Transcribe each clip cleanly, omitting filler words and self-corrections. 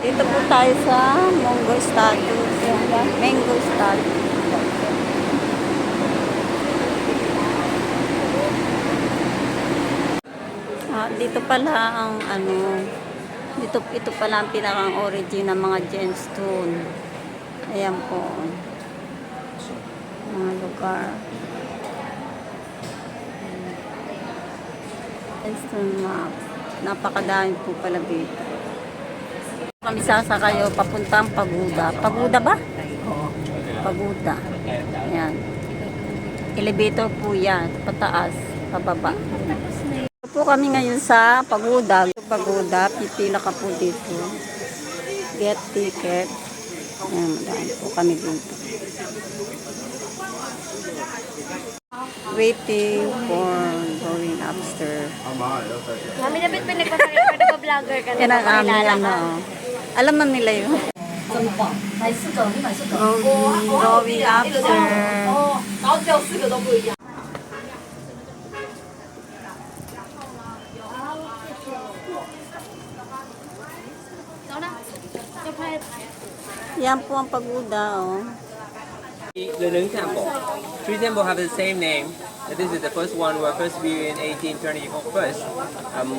Dito po tayo sa Mango Statue. Mango Statue. Dito pala ang ito pala ang pinakang origin ng mga gemstone. Ayan po. Mga lugar. Gemstone map. Napakadami po pala dito. Kami sasakayo papuntang Pagoda. Pagoda ba? Oo. Pagoda. Ayan. Elevator po yan. Pataas, pababa. Ito po kami ngayon sa Pagoda. Pagoda, pipila ka po dito. Get ticket. Ayan, madami po kami dito. Waiting for going upstairs. Kami na bit pinagpasakit pa nag-vlogger ka na. Yan ang aming alam man nila yun. Going upstairs. Yan po ang pagoda, oh. The Lung Temple. Three temples have the same name. This is the first one was first built in 1821,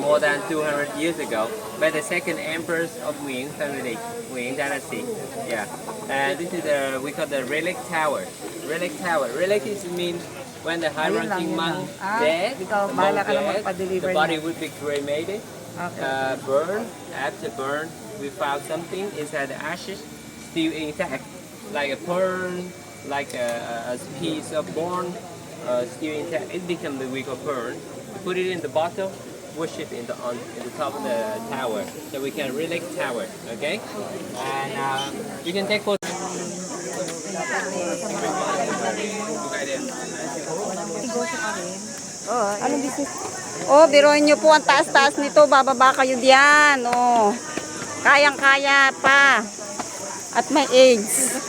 more than 200 years ago, by the second emperor of Ming family, Ming dynasty. Yeah, and this is we call the relic tower. Relic tower. Relic is mean when the high-ranking monk dead, the body would be cremated, burned. After burn, we found something inside the ashes, still intact, like a pearl, like a piece of bone. Still intact, it becomes the wick of pearl. Put it in the bottle, worship in the top of the tower, so we can relic tower. Okay, and you can take photos. Anong business? Oh, biruin nyo po ang taas-taas nito. Bababa kayo diyan. Oh, kayang-kaya pa. At may AIDS.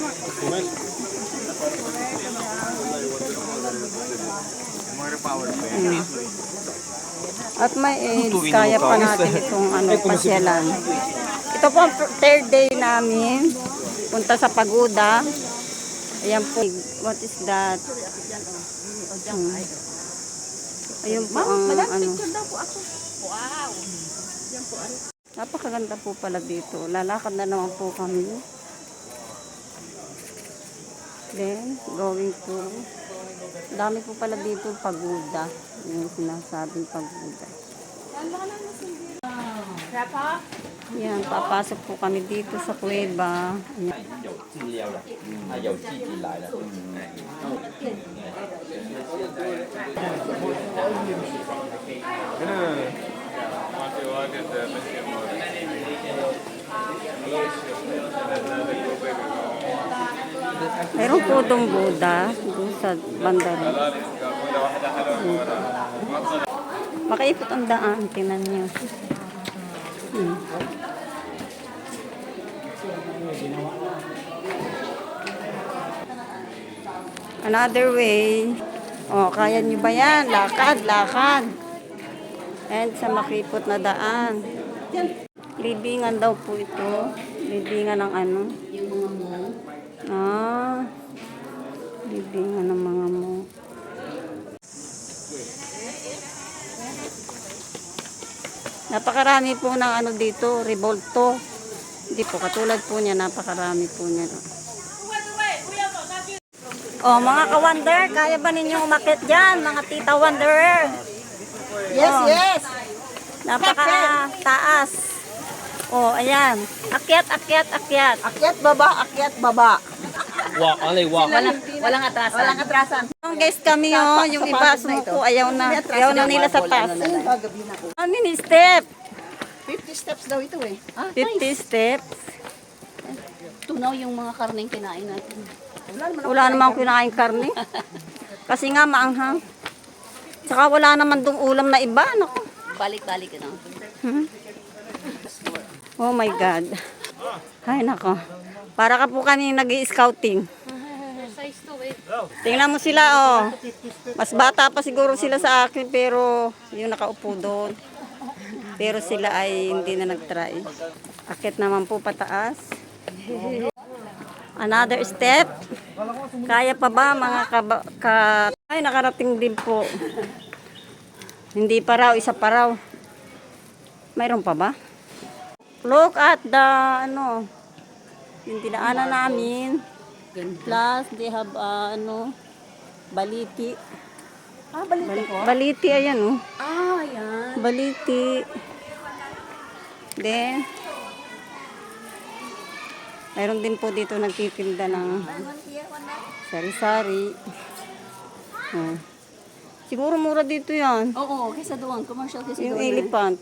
At may AIDS, kaya pa natin itong pasyalan. Ito po ang third day namin. Punta sa Pagoda. Ayan po. What is that? Ayun po ang Wow! Napakaganda po pala dito. Lalakad na naman po kami. Then, going to dami po pala dito Pagoda. Yung sinasabing Pagoda. Yan, papasok po kami dito sa kuweba. Meron po itong Buddha doon sa bandara. Makaipot ang daan. Tingnan nyo. Another way. Oh, kaya nyo ba yan? Lakad, lakad. And sa makipot na daan. Libingan daw po ito. Libingan ng ano? Libingan ng mga mo. Napakarami po ng ano dito, revolto. Hindi po, katulad po niya, napakarami po niya. Oh, mga ka-wonder, kaya ba ninyong umakit dyan, mga tita wanderer? Yes, yes! Napaka-taas. Oh, ayan. Akyat, akyat, akyat. Akyat baba, akyat baba. Walk, only walk. Walang atrasan. Walang atrasan. Guys, kami yung iba sumuko, ayaw na nila sa taas. Ano ni step? 50 steps daw ito eh. 50 steps. Tunaw yung mga karneng kinain natin. Wala namang kinain karne. Kasi nga maanghang. Saka wala naman dong ulam na iba. Naku. Balik-balik na. Oh my God. Ay nako. Para ka po kami nag-i-scouting. Tingnan mo sila oh. Mas bata pa siguro sila sa akin pero yung nakaupo doon. Pero sila ay hindi na nag-try. Akit naman po pataas. Another step. Kaya pa ba mga ay, nakarating din po. Hindi pa raw, isa pa raw. Mayroon pa ba? Look at the, yung dinaanan namin. Plus, they have, baliti. Balita po? Baliti, ayan, oh. Yan. Baliti. Then, mayroon din po dito nagtitinda ng sari-sari. Oh. Siguro mura dito yan. Oo, kaysa doon. Commercial kaysa Yung doon. elephant.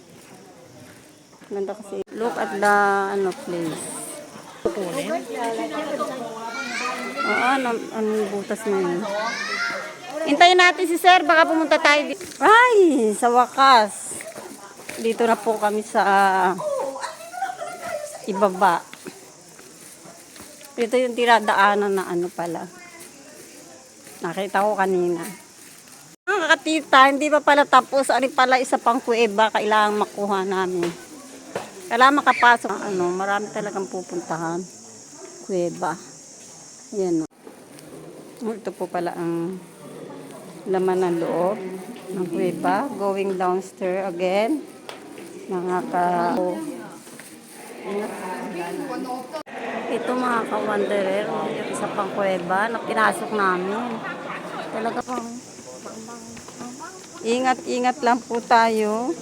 Ganda kasi. Look at the, place. Anong butas na yun? Hintayin natin si sir, baka pumunta tayo dito. Ay, sa wakas. Dito na po kami sa ibaba. Ito yung tiradaanan na pala. Nakita ko kanina. Mga katita, hindi pa pala tapos. Ano pala isa pang kuweba, kailangan makuha namin. Kailangan makapasok. Marami talagang pupuntahan. Kuweba. Ayan, ito po pala ang laman ng loob ng kuweba. Going downstairs again. Mga ito mga ka-wanderer, yung isa pang kuweba na pinasok namin. Talaga pang ingat-ingat lang po tayo.